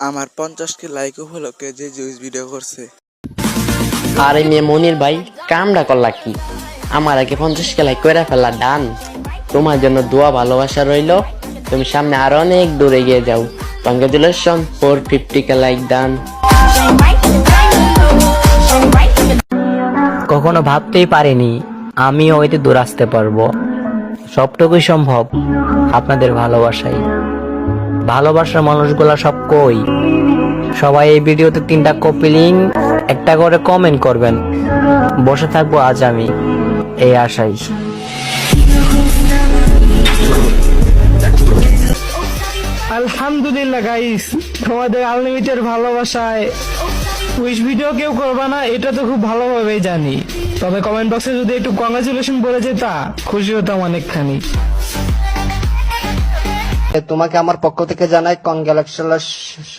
আমার 50কে লাইক উপলক্ষে যে জুইস ভিডিও করছে। আরে মেয়ে মনির ভাই কামটা করলা কি? আমার আগে 50কে লাইক করে ফেলা ডান। তোমার জন্য দোয়া ভালোবাসা রইলো, তুমি সামনে আরো অনেক দূরে এগিয়ে যাও। কংগ্রেচুলেশন 450কে লাইক ডান। কখনো ভাবতেই পারিনি আমিও হয়তো দূর আসতে পারবো। সবটুকুই সম্ভব আপনাদের ভালোবাসাই। ভালোবাসার মানুষগুলা সব কই? সবাই এই ভিডিওতে 3টা কপি লিঙ্ক, একটা করে কমেন্ট করবেন। বসে থাকবো আজ আমি এই আশাই। আলহামদুলিল্লাহ গাইস, তোমাদের আনলিমিটেড ভালোবাসায় উইশ ভিডিও কেউ করবা না এটা তো খুব ভালোভাবেই জানি, তবে কমেন্ট বক্সে যদি একটু কংগ্রাচুলেশন বলে যেতা খুশি হতাম অনেকখানি। তোমাকে আমার পক্ষ থেকে জানাই কংগ্রেচুলেশন।